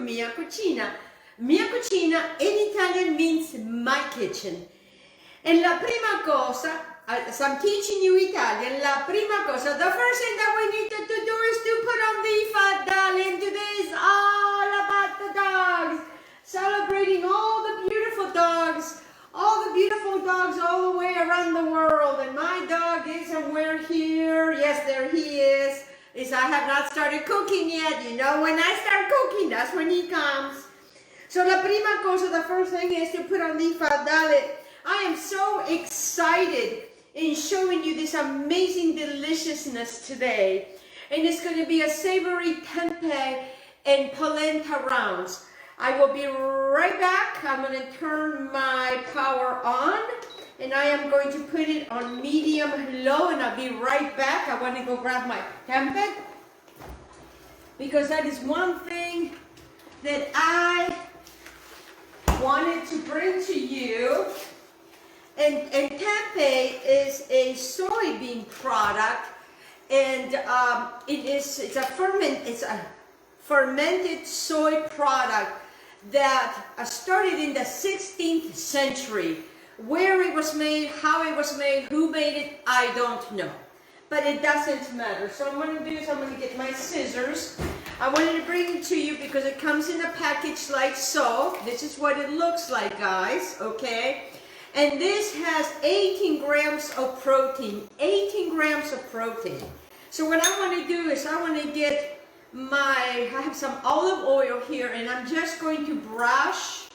mia cucina. Mia cucina in Italian means my kitchen. E la prima cosa, as I'm teaching you Italian, la prima cosa, the first thing that we need to do is to put on the fadali, and today is all about the dogs. Celebrating all the beautiful dogs all the way around the world. And my dog is somewhere here. Yes, there he is. I have not started cooking yet. You know, when I start cooking, that's when he comes. So la prima cosa, the first thing is to put on the fadali. I am so excited in showing you this amazing deliciousness today. And it's going to be a savory tempeh and polenta rounds. I will be right back. I'm going to turn my power on. And I am going to put it on medium low. And I'll be right back. I want to go grab my tempeh. Because that is one thing that I wanted to bring to you. And tempeh is a soybean product, and it's a fermented soy product that started in the 16th century. Where it was made, how it was made, who made it, I don't know. But it doesn't matter. So what I'm going to do is I'm going to get my scissors. I wanted to bring it to you because it comes in a package like so. This is what it looks like, guys, okay? And this has 18 grams of protein, 18 grams of protein. So what I want to do is I want to get I have some olive oil here, and I'm just going to brush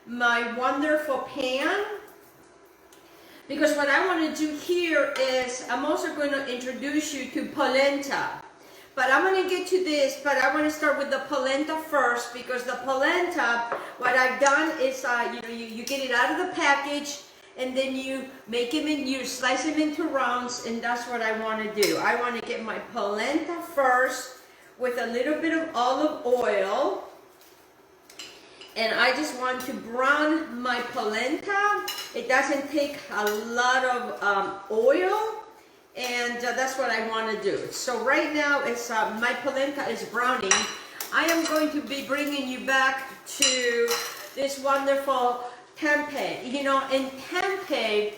my wonderful pan. Because what I want to do here is I'm also going to introduce you to polenta. But I'm going to get to this, but I want to start with the polenta first, because the polenta, what I've done is, you get it out of the package, and then you make them you slice them into rounds, and that's what I want to do. I want to get my polenta first with a little bit of olive oil, and I just want to brown my polenta. It doesn't take a lot of oil. And that's what I want to do. So right now, it's my polenta is browning. I am going to be bringing you back to this wonderful tempeh. You know, in tempeh,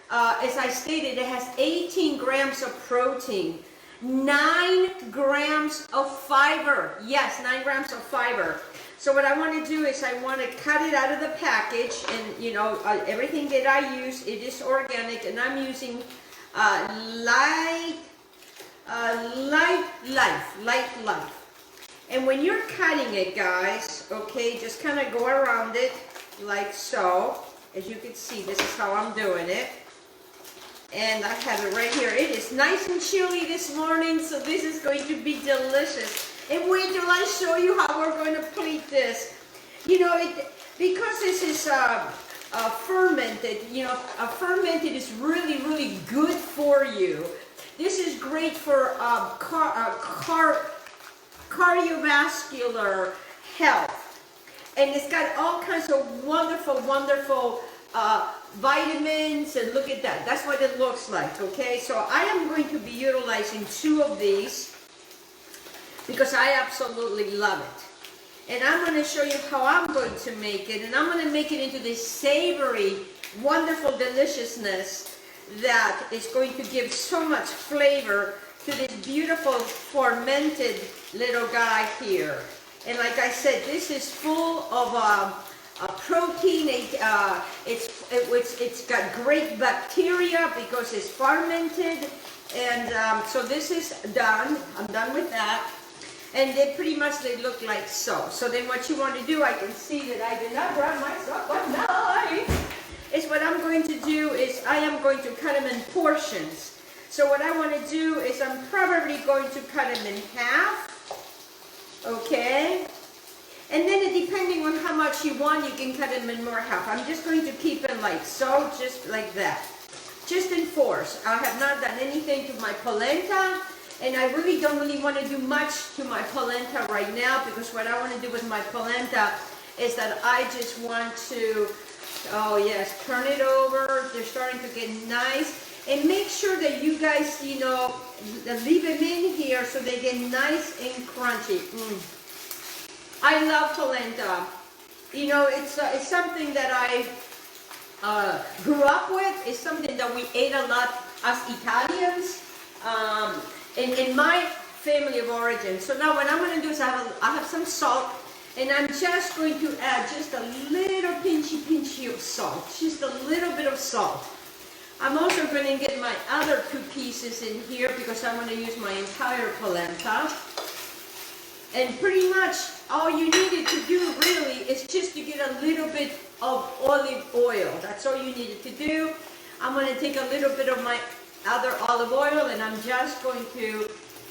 as I stated, it has 18 grams of protein, 9 grams of fiber. Yes, 9 grams of fiber. So what I want to do is I want to cut it out of the package, and you know, everything that I use, it is organic, and I'm using light life. And when you're cutting it, guys, okay, just kind of go around it like so. As you can see, this is how I'm doing it. And I have it right here. It is nice and chilly this morning, so this is going to be delicious. And wait till I show you how we're going to plate this. You know, because this is fermented, you know, fermented is really, really good for you. This is great for cardiovascular health. And it's got all kinds of wonderful, wonderful vitamins, and look at that. That's what it looks like, okay? So I am going to be utilizing 2 of these because I absolutely love it. And I'm going to show you how I'm going to make it. And I'm going to make it into this savory, wonderful deliciousness that is going to give so much flavor to this beautiful fermented little guy here. And like I said, this is full of protein. It's got great bacteria because it's fermented. And so this is done. I'm done with that. And they look like so. So then what you want to do, I can see that I did not grab myself a knife. Is what I'm going to do is I am going to cut them in portions. So what I want to do is I'm probably going to cut them in half. Okay. And then depending on how much you want, you can cut them in more half. I'm just going to keep them like so, just like that. Just in 4s. I have not done anything to my polenta. And I really don't want to do much to my polenta right now, because what I want to do with my polenta is that I just want to, oh yes, turn it over. They're starting to get nice. And make sure that you guys, you know, leave them in here so they get nice and crunchy. I love polenta. You know, it's something that I grew up with. It's something that we ate a lot as Italians in my family of origin. So now what I'm going to do is I have some salt, and I'm just going to add just a little pinchy of salt, just a little bit of salt. I'm also going to get my other 2 pieces in here because I'm going to use my entire polenta. And pretty much all you needed to do really is just to get a little bit of olive oil. That's all you needed to do. I'm going to take a little bit of my other olive oil, and I'm just going to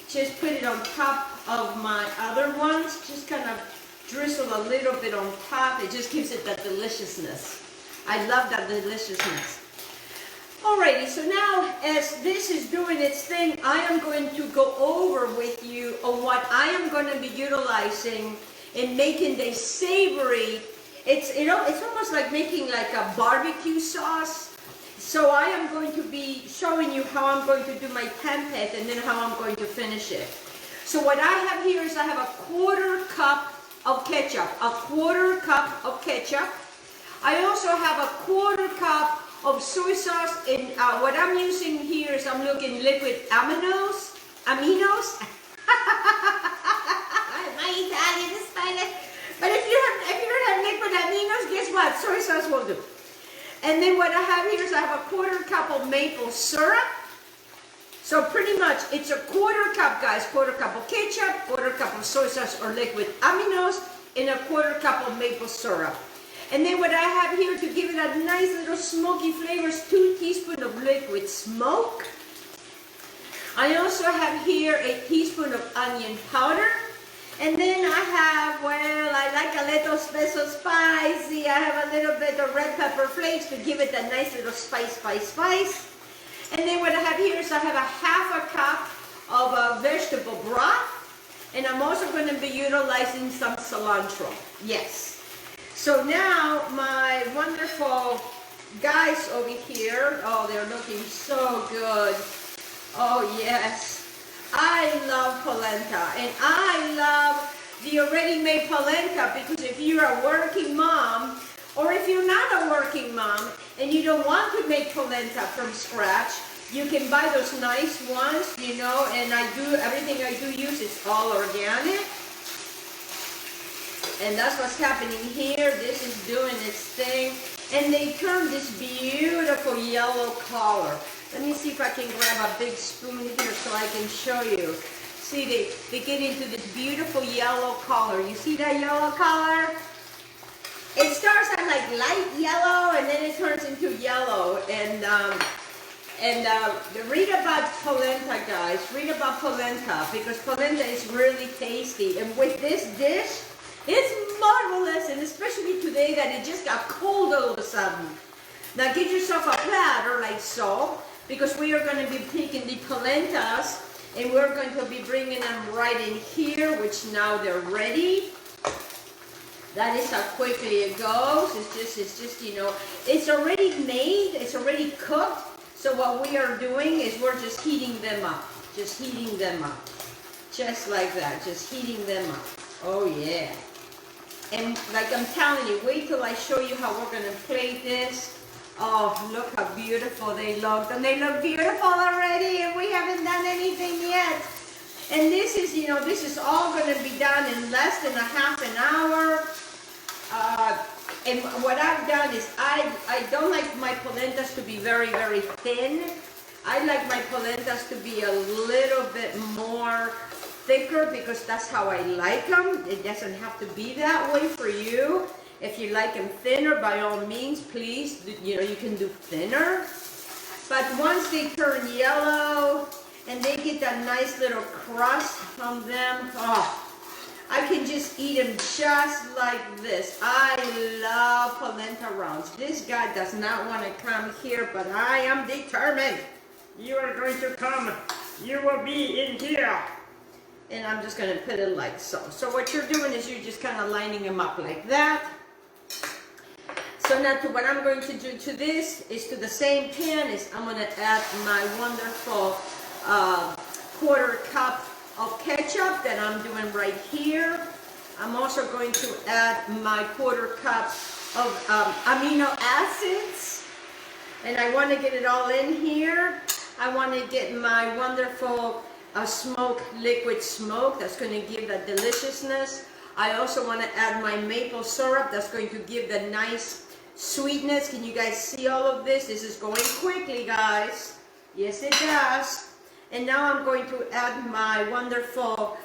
just put it on top of my other ones. Just kind of drizzle a little bit on top. It just gives it that deliciousness. I love that deliciousness. Alrighty, so now as this is doing its thing, I am going to go over with you on what I am going to be utilizing in making the savory. It's almost like making like a barbecue sauce. So I am going to be showing you how I'm going to do my tempeh and then how I'm going to finish it. So what I have here is I have a 1/4 cup of ketchup, a 1/4 cup of ketchup. I also have a 1/4 cup of soy sauce, and what I'm using here is I'm looking liquid aminos. My Italian is Spanish. But if you don't have liquid aminos, guess what? Soy sauce will do. And then what I have here is I have a 1/4 cup of maple syrup. So pretty much it's a 1/4 cup, guys. 1/4 cup of ketchup, 1/4 cup of soy sauce or liquid aminos, and a 1/4 cup of maple syrup. And then what I have here to give it a nice little smoky flavor is 2 teaspoons of liquid smoke. I also have here a teaspoon of onion powder. And then I have, well, I like a little special spicy. I have a little bit of red pepper flakes to give it a nice little spice. And then what I have here is I have a 1/2 cup of vegetable broth. And I'm also going to be utilizing some cilantro. Yes. So now my wonderful guys over here, oh, they're looking so good. Oh yes, I love polenta, and I love the already made polenta because if you're a working mom, or if you're not a working mom and you don't want to make polenta from scratch, you can buy those nice ones, you know, and everything I do use is all organic. And that's what's happening here. This is doing its thing. And they turn this beautiful yellow color. Let me see if I can grab a big spoon here so I can show you. See, they get into this beautiful yellow color. You see that yellow color? It starts out like light yellow and then it turns into yellow. And read about polenta, guys. Read about polenta because polenta is really tasty. And with this dish, it's marvelous, and especially today that it just got cold all of a sudden. Now get yourself a platter like so, because we are going to be taking the polentas and we're going to be bringing them right in here, which now they're ready. That is how quickly it goes. It's just, you know, it's already made, it's already cooked. So what we are doing is we're just heating them up. Just heating them up. Just like that, just heating them up. Oh yeah. And like I'm telling you, wait till I show you how we're going to plate this. Oh, look how beautiful they look. And they look beautiful already, and we haven't done anything yet. And this is, you know, this is all going to be done in less than a half an hour. And what I've done is I don't like my polentas to be very, very thin. I like my polentas to be a little bit more thicker because that's how I like them. It doesn't have to be that way for you. If you like them thinner, by all means, please, you know, you can do thinner. But once they turn yellow and they get that nice little crust on them, oh, I can just eat them just like this. I love polenta rounds. This guy does not want to come here, but I am determined. You are going to come. You will be in here. And I'm just going to put it like so. So what you're doing is you're just kind of lining them up like that. So now what I'm going to do to this is to the same pan is I'm going to add my wonderful 1/4 cup of ketchup that I'm doing right here. I'm also going to add my 1/4 cup of amino acids. And I want to get it all in here. I want to get my wonderful liquid smoke that's going to give that deliciousness. I also want to add my maple syrup that's going to give the nice sweetness. Can you guys see all of this? This is going quickly, guys. Yes, it does. And now I'm going to add my wonderful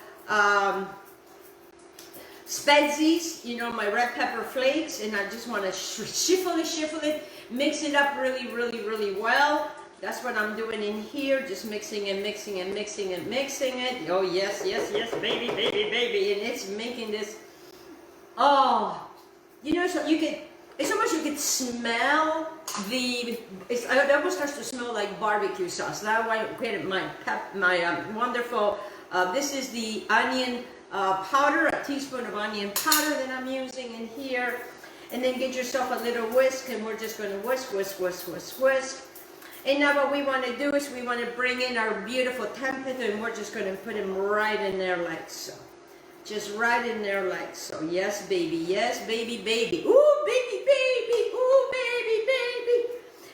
spezies, you know, my red pepper flakes, and I just want to shuffle it, mix it up really well. That's what I'm doing in here, just mixing and mixing and mixing and mixing it. Oh yes, baby, and it's making this. Oh, you know, so you could. It's almost you could smell it almost starts to smell like barbecue sauce. That's why I created my wonderful. This is the onion powder, a teaspoon of onion powder that I'm using in here. And then get yourself a little whisk, and we're just going to whisk. And now what we want to do is we want to bring in our beautiful tempeh, and we're just going to put them right in there like so. Just right in there like so. Yes, baby. Yes, baby. Ooh, baby. Ooh, baby.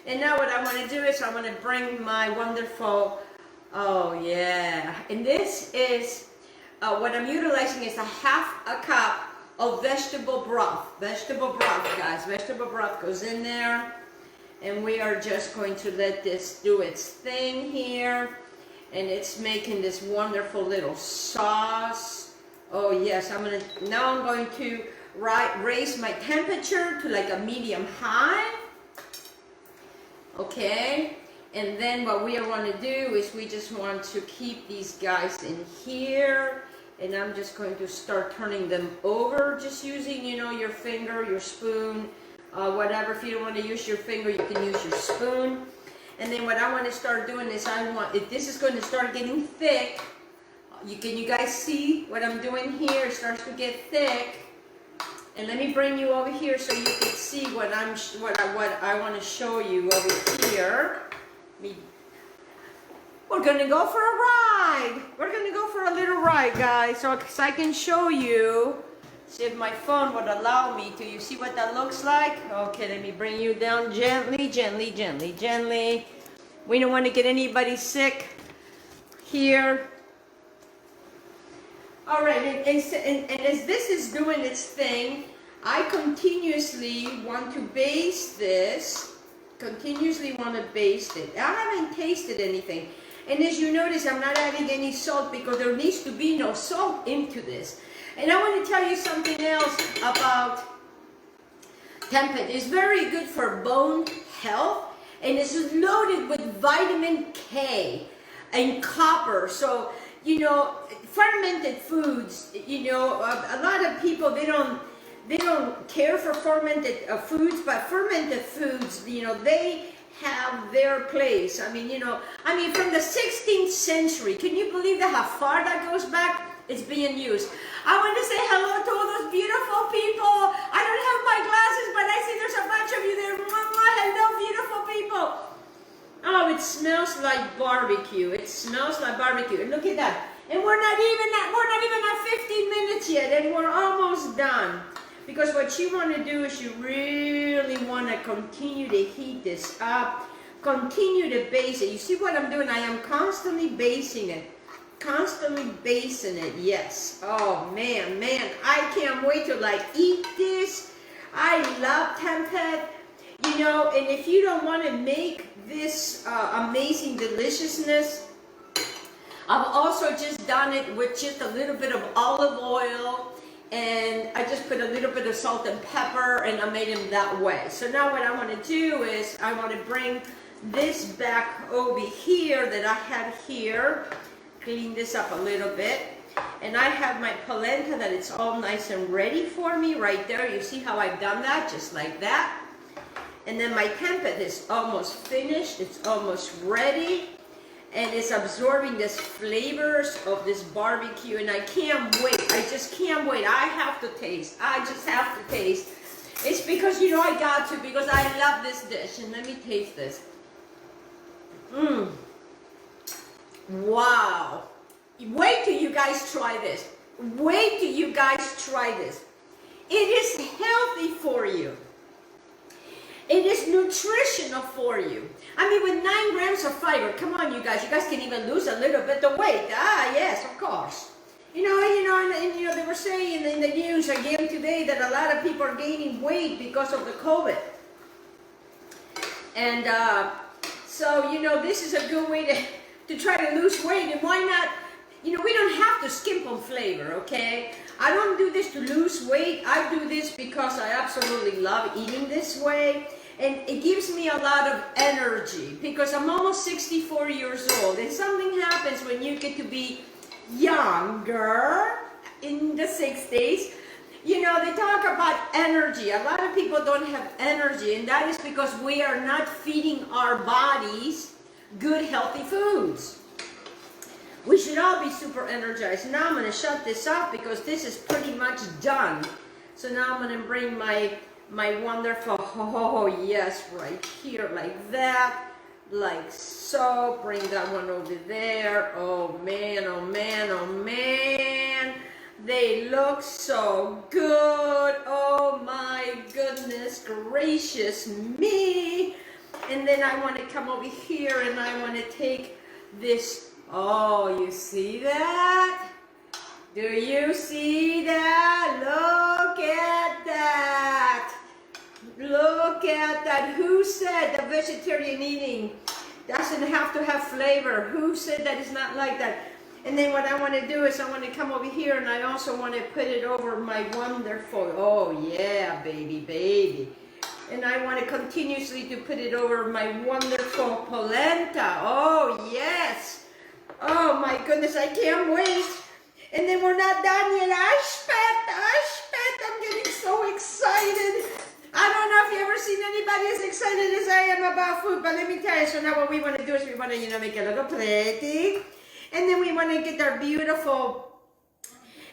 And now what I want to do is I want to bring my wonderful, oh yeah. And this is, what I'm utilizing is a 1/2 cup of vegetable broth. Vegetable broth, guys. Vegetable broth goes in there. And we are just going to let this do its thing here. And it's making this wonderful little sauce. Oh yes, now I'm going to raise my temperature to like a medium high. Okay. And then what we want to do is we just want to keep these guys in here. And I'm just going to start turning them over, just using, you know, your finger, your spoon, whatever. If you don't want to use your finger, you can use your spoon. And then what I want to start doing is if this is going to start getting thick, can you guys see what I'm doing here? It starts to get thick. And let me bring you over here so you can see what I want to show you over here. We're going to go for a ride. We're going to go for a little ride, guys, so I can show you. See if my phone would allow me to. You see what that looks like? Okay, let me bring you down gently. We don't want to get anybody sick here. All right, and as this is doing its thing, I continuously want to baste this. I haven't tasted anything. And as you notice, I'm not adding any salt because there needs to be no salt into this. And I want to tell you something else about tempeh. It's very good for bone health, and it's loaded with vitamin K and copper. So, you know, fermented foods, you know, a lot of people, they don't care for fermented foods, but fermented foods, you know, they have their place. I mean, from the 16th century, can you believe that how far that goes back? It's being used. I want to say hello to all those beautiful people. I don't have my glasses, but I see there's a bunch of you there. Hello, beautiful people. Oh, it smells like barbecue. And look at that. And we're not even at 15 minutes yet, and we're almost done. Because what you want to do is you really want to continue to heat this up, continue to baste it. You see what I'm doing? I am constantly basting it. Yes. Oh man, I can't wait to eat this. I love tempeh. You know, and if you don't want to make this amazing deliciousness, I've also just done it with just a little bit of olive oil, and I just put a little bit of salt and pepper, and I made them that way. So now what I want to do is I want to bring this back over here that I have here, clean this up a little bit, and I have my polenta that it's all nice and ready for me right there. You see how I've done that, just like that. And then my tempeh is almost finished, it's almost ready, and it's absorbing these flavors of this barbecue, and I can't wait. I just can't wait. I have to taste. I just have to taste. It's because, you know, I got to, because I love this dish. And let me taste this. Wow. Wait till you guys try this. wait till you guys try this. It is healthy for you. It is nutritional for you. I mean, with 9 grams of fiber, come on, you guys can even lose a little bit of weight. Ah, yes, of course. And they were saying in the news again today that a lot of people are gaining weight because of the COVID. And so, this is a good way to try to lose weight. And why not? We don't have to skimp on flavor, okay? I don't do this to lose weight. I do this because I absolutely love eating this way. And it gives me a lot of energy because I'm almost 64 years old. And something happens when you get to be younger in the 60s. They talk about energy. A lot of people don't have energy. And that is because we are not feeding our bodies good, healthy foods. We should all be super energized. Now I'm going to shut this off because this is pretty much done. So now I'm going to bring my wonderful, yes, right here, like that, like so. Bring that one over there. Oh man, oh man, oh man. They look so good. Oh my goodness gracious me. And then I want to come over here and I want to take this. Oh, you see that? Do you see that? Look at that. Look at that. Who said that vegetarian eating doesn't have to have flavor? Who said that it's not like that? And then what I want to do is I want to come over here and I also want to put it over my wonderful, oh yeah, baby. And I want to continuously to put it over my wonderful polenta. Oh yes. Oh my goodness, I can't wait. And then we're not done yet. Ashpet, I'm getting so excited. I don't know if you've ever seen anybody as excited as I am about food, but let me tell you, so now what we want to do is we want to, make it a little pretty. And then we want to get our beautiful,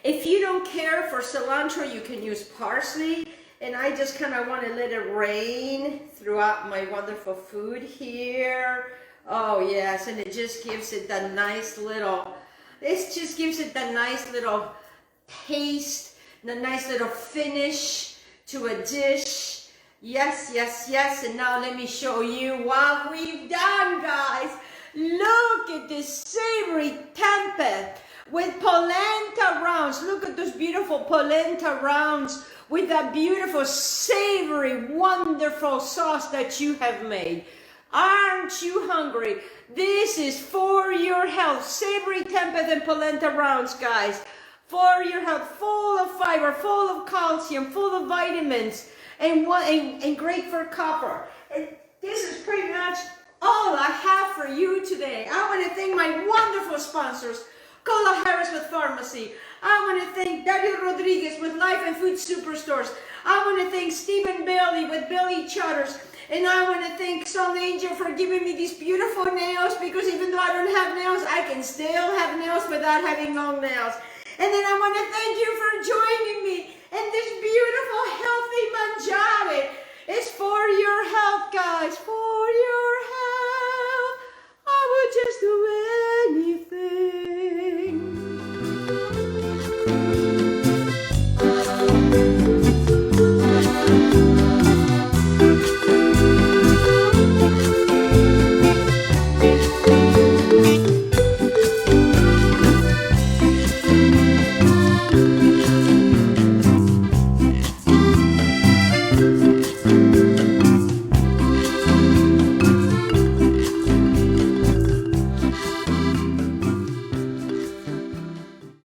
if you don't care for cilantro, you can use parsley. And I just kind of want to let it rain throughout my wonderful food here. Oh yes, and it just gives it that nice little, taste, the nice little finish to a dish. Yes. And now let me show you what we've done, guys. Look at this savory tempeh with polenta rounds. Look at those beautiful polenta rounds with that beautiful savory, wonderful sauce that you have made. Aren't you hungry? This is for your health. Savory tempeh and polenta rounds, guys. For your health, full of fiber, full of calcium, full of vitamins, and great for copper. And this is pretty much all I have for you today. I want to thank my wonderful sponsors, Cola Harris with FARMASI. I want to thank Dario Rodriguez with Life and Food Superstores. I want to thank Stephen Bailey with Bailey Charters. And I want to thank Sun Angel for giving me these beautiful nails, because even though I don't have nails, I can still have nails without having long nails. And then I want to thank you for joining me in this beautiful, healthy mangiare. It's for your health, guys, for your health. I would just do anything.